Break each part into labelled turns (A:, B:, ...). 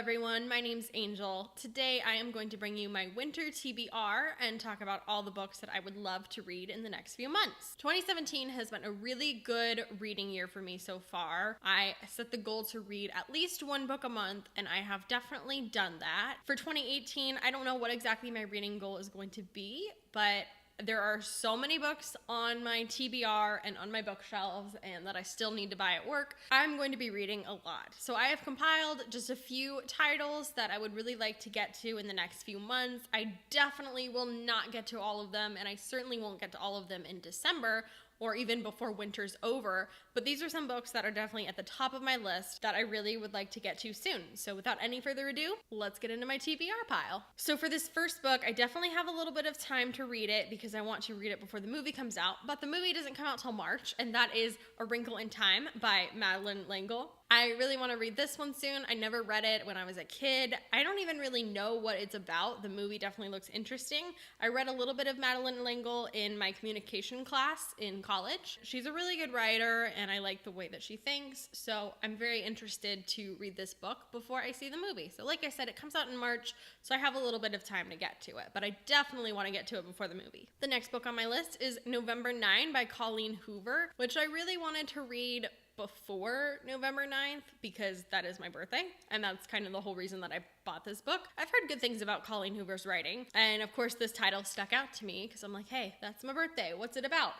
A: everyone, my name's Angel. Today I am going to bring you my winter TBR and talk about all the books that I would love to read in the next few months. 2017 has been a really good reading year for me so far. I set the goal to read at least one book a month, and I have definitely done that. For 2018, I don't know what exactly my reading goal is going to be, but there are so many books on my TBR and on my bookshelves and that I still need to buy at work. I'm going to be reading a lot. So I have compiled just a few titles that I would really like to get to in the next few months. I definitely will not get to all of them, and I certainly won't get to all of them in December or even before winter's over, but these are some books that are definitely at the top of my list that I really would like to get to soon. So without any further ado, let's get into my TBR pile. So for this first book, I definitely have a little bit of time to read it because I want to read it before the movie comes out, but the movie doesn't come out till March, and that is A Wrinkle in Time by Madeline. I really want to read this one soon. I never read it when I was a kid. I don't even really know what it's about. The movie definitely looks interesting. I read a little bit of Madeline L'Engle in my communication class in college. She's a really good writer, and I like the way that she thinks, so I'm very interested to read this book before I see the movie. So like I said, it comes out in March, so I have a little bit of time to get to it, but I definitely want to get to it before the movie. The next book on my list is November 9 by Colleen Hoover, which I really wanted to read before November 9th because that is my birthday, and that's kind of the whole reason that I bought this book. I've heard good things about Colleen Hoover's writing, and of course this title stuck out to me because I'm like, hey, that's my birthday. What's it about?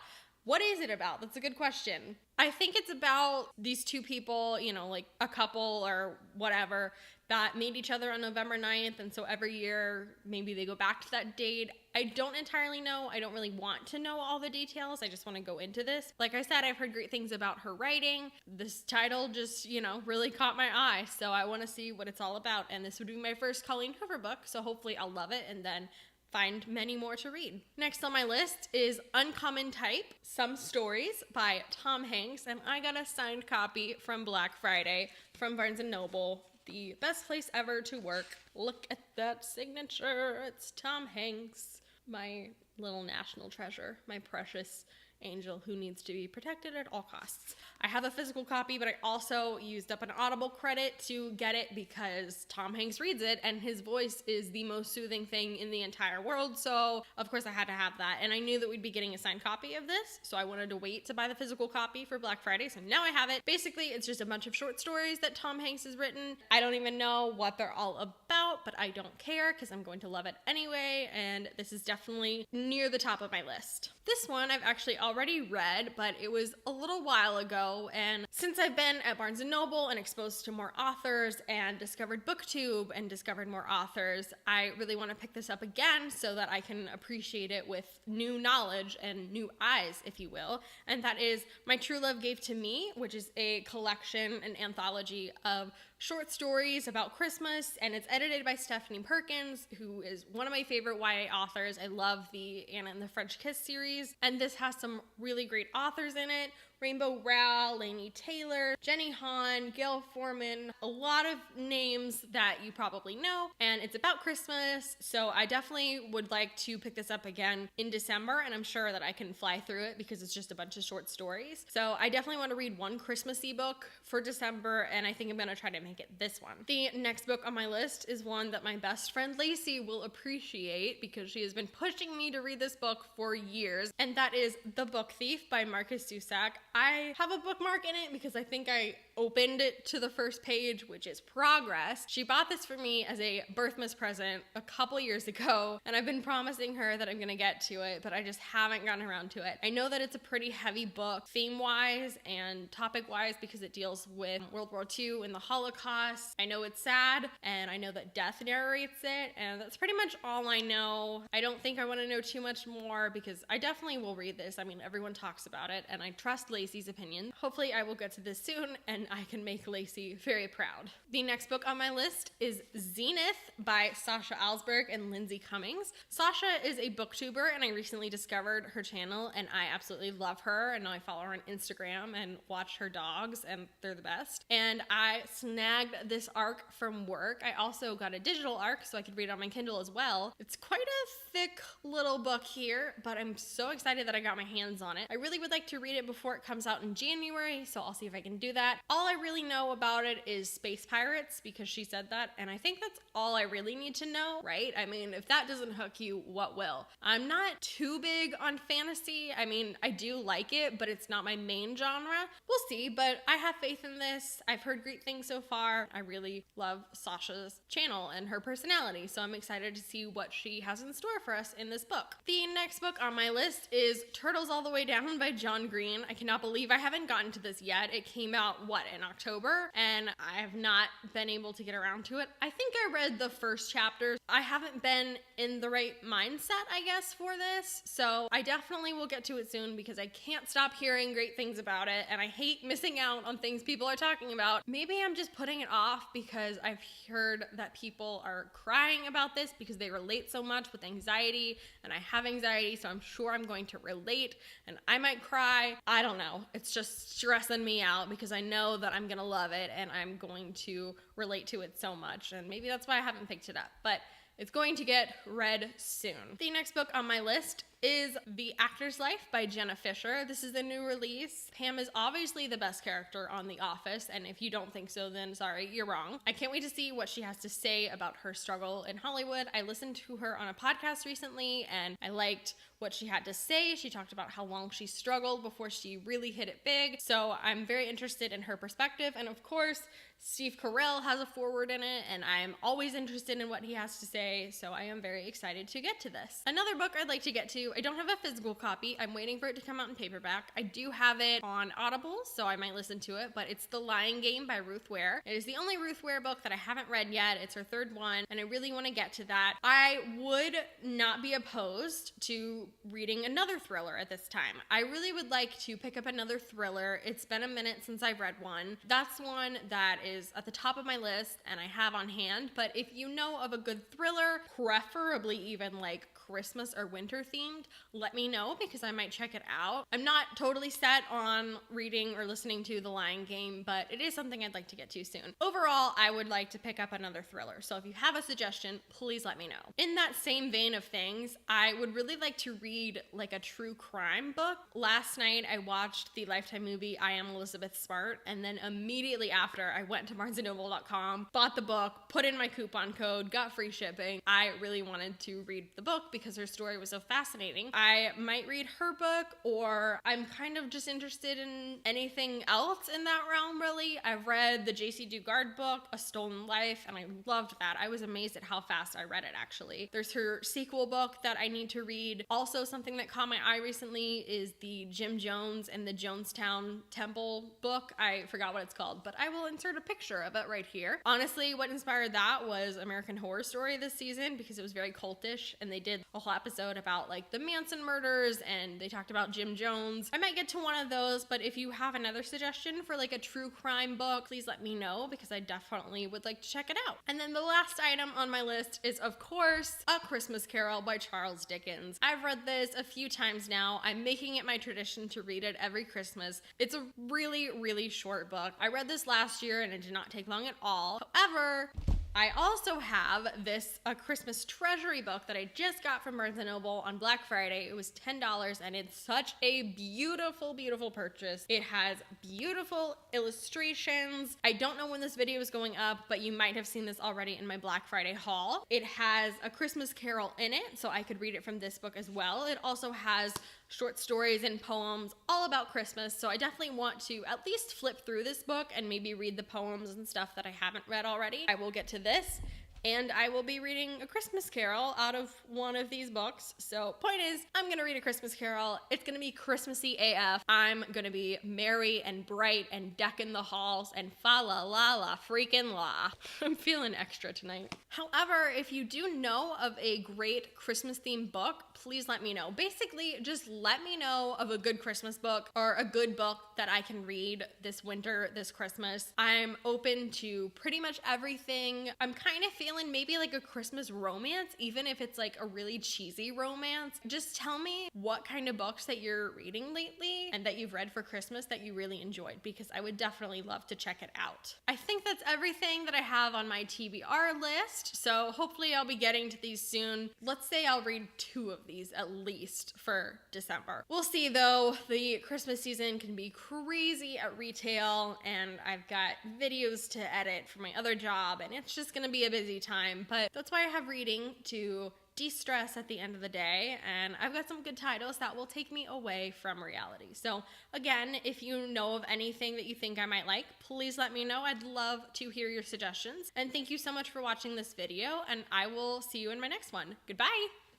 A: What is it about? That's a good question. I think it's about these two people, like a couple or whatever, that meet each other on November 9th, and so every year maybe they go back to that date. I don't entirely know. I don't really want to know all the details. I just want to go into this. Like I said, I've heard great things about her writing. This title just, really caught my eye, so I want to see what it's all about, and this would be my first Colleen Hoover book, so hopefully I'll love it and then find many more to read. Next on my list is Uncommon Type, Some Stories by Tom Hanks, and I got a signed copy from Black Friday from Barnes & Noble, the best place ever to work. Look at that signature. It's Tom Hanks, my little national treasure, my precious angel who needs to be protected at all costs. I have a physical copy, but I also used up an Audible credit to get it because Tom Hanks reads it and his voice is the most soothing thing in the entire world, so of course I had to have that, and I knew that we'd be getting a signed copy of this, so I wanted to wait to buy the physical copy for Black Friday, so now I have it. Basically, it's just a bunch of short stories that Tom Hanks has written. I don't even know what they're all about, but I don't care because I'm going to love it anyway, and this is definitely near the top of my list. This one I've actually already read, but it was a little while ago, and since I've been at Barnes & Noble and exposed to more authors and discovered BookTube and discovered more authors, I really want to pick this up again so that I can appreciate it with new knowledge and new eyes, if you will, and that is My True Love Gave to Me, which is a collection, an anthology of short stories about Christmas, and it's edited by Stephanie Perkins, who is one of my favorite YA authors. I love the Anna and the French Kiss series, and this has some really great authors in it. Rainbow Rowell, Laini Taylor, Jenny Han, Gail Foreman, a lot of names that you probably know, and it's about Christmas, so I definitely would like to pick this up again in December, and I'm sure that I can fly through it because it's just a bunch of short stories. So I definitely want to read one Christmassy book for December, and I think I'm going to try to make it this one. The next book on my list is one that my best friend Lacey will appreciate because she has been pushing me to read this book for years, and that is The Book Thief by Markus Zusak. I have a bookmark in it because I think I opened it to the first page, which is Progress. She bought this for me as a birthmas present a couple years ago, and I've been promising her that I'm gonna get to it, but I just haven't gotten around to it. I know that it's a pretty heavy book theme-wise and topic-wise because it deals with World War II and the Holocaust. I know it's sad, and I know that death narrates it, and that's pretty much all I know. I don't think I want to know too much more because I definitely will read this. I mean, everyone talks about it, and I trust Lacey's opinion. Hopefully I will get to this soon and I can make Lacey very proud. The next book on my list is Zenith by Sasha Alsberg and Lindsay Cummings. Sasha is a booktuber and I recently discovered her channel and I absolutely love her, and I follow her on Instagram and watch her dogs and they're the best. And I snagged this arc from work. I also got a digital arc so I could read it on my Kindle as well. It's quite a thick little book here, but I'm so excited that I got my hands on it. I really would like to read it before it comes out in January, so I'll see if I can do that. All I really know about it is space pirates because she said that, and I think that's all I really need to know, right? I mean, if that doesn't hook you, what will? I'm not too big on fantasy. I mean, I do like it, but it's not my main genre. We'll see, but I have faith in this. I've heard great things so far. I really love Sasha's channel and her personality, so I'm excited to see what she has in store for us in this book. The next book on my list is Turtles All the Way Down by John Green. I cannot believe I haven't gotten to this yet. It came out, in October? And I have not been able to get around to it. I think I read the first chapter. I haven't been in the right mindset, I guess, for this. So I definitely will get to it soon because I can't stop hearing great things about it. And I hate missing out on things people are talking about. Maybe I'm just putting it off because I've heard that people are crying about this because they relate so much with anxiety. And I have anxiety, so I'm sure I'm going to relate. And I might cry. I don't know. It's just stressing me out because I know that I'm gonna love it and I'm going to relate to it so much, and maybe that's why I haven't picked it up, but it's going to get read soon. The next book on my list is The Actor's Life by Jenna Fischer. This is a new release. Pam is obviously the best character on The Office, and if you don't think so, then sorry, you're wrong. I can't wait to see what she has to say about her struggle in Hollywood. I listened to her on a podcast recently, and I liked what she had to say. She talked about how long she struggled before she really hit it big, so I'm very interested in her perspective, and of course, Steve Carell has a foreword in it, and I'm always interested in what he has to say, so I am very excited to get to this. Another book I'd like to get to, I don't have a physical copy. I'm waiting for it to come out in paperback. I do have it on Audible, so I might listen to it, but it's The Lying Game by Ruth Ware. It is the only Ruth Ware book that I haven't read yet. It's her third one, and I really want to get to that. I would not be opposed to reading another thriller at this time. I really would like to pick up another thriller. It's been a minute since I've read one. That's one that is at the top of my list and I have on hand, but if you know of a good thriller, preferably even like Christmas or winter themed, let me know because I might check it out. I'm not totally set on reading or listening to The Lying Game, but it is something I'd like to get to soon. Overall, I would like to pick up another thriller, so if you have a suggestion, please let me know. In that same vein of things, I would really like to read like a true crime book. Last night, I watched the Lifetime movie I Am Elizabeth Smart, and then immediately after, I went to barnesandnoble.com, bought the book, put in my coupon code, got free shipping. I really wanted to read the book because her story was so fascinating. I might read her book, or I'm kind of just interested in anything else in that realm, really. I've read the J.C. Dugard book, A Stolen Life, and I loved that. I was amazed at how fast I read it, actually. There's her sequel book that I need to read. Also, something that caught my eye recently is the Jim Jones and the Jonestown Temple book. I forgot what it's called, but I will insert a picture of it right here. Honestly, what inspired that was American Horror Story this season because it was very cultish, and they did a whole episode about like the Manson murders, and they talked about Jim Jones. I might get to one of those, but if you have another suggestion for like a true crime book, please let me know because I definitely would like to check it out. And then the last item on my list is, of course, A Christmas Carol by Charles Dickens. I've read this a few times now. I'm making it my tradition to read it every Christmas. It's a really, really short book. I read this last year and it did not take long at all. However, I also have this A Christmas Treasury book that I just got from Barnes & Noble on Black Friday. It was $10 and it's such a beautiful, beautiful purchase. It has beautiful illustrations. I don't know when this video is going up, but you might have seen this already in my Black Friday haul. It has A Christmas Carol in it, so I could read it from this book as well. It also has short stories and poems all about Christmas, so I definitely want to at least flip through this book and maybe read the poems and stuff that I haven't read already. I will get to this, and I will be reading A Christmas Carol out of one of these books. So point is, I'm gonna read A Christmas Carol. It's gonna be Christmassy AF. I'm gonna be merry and bright and decking the halls and fa la la la freaking la. I'm feeling extra tonight. However, if you do know of a great Christmas themed book, please let me know. Basically, just let me know of a good Christmas book or a good book that I can read this winter, this Christmas. I'm open to pretty much everything. I'm kind of feeling maybe like a Christmas romance, even if it's like a really cheesy romance. Just tell me what kind of books that you're reading lately and that you've read for Christmas that you really enjoyed, because I would definitely love to check it out. I think that's everything that I have on my TBR list, so hopefully I'll be getting to these soon. Let's say I'll read 2 of of these at least for December. We'll see though. The Christmas season can be crazy at retail, and I've got videos to edit for my other job, and it's just gonna be a busy time. But that's why I have reading to de-stress at the end of the day, and I've got some good titles that will take me away from reality. So again, if you know of anything that you think I might like, please let me know. I'd love to hear your suggestions. And thank you so much for watching this video, and I will see you in my next one. Goodbye!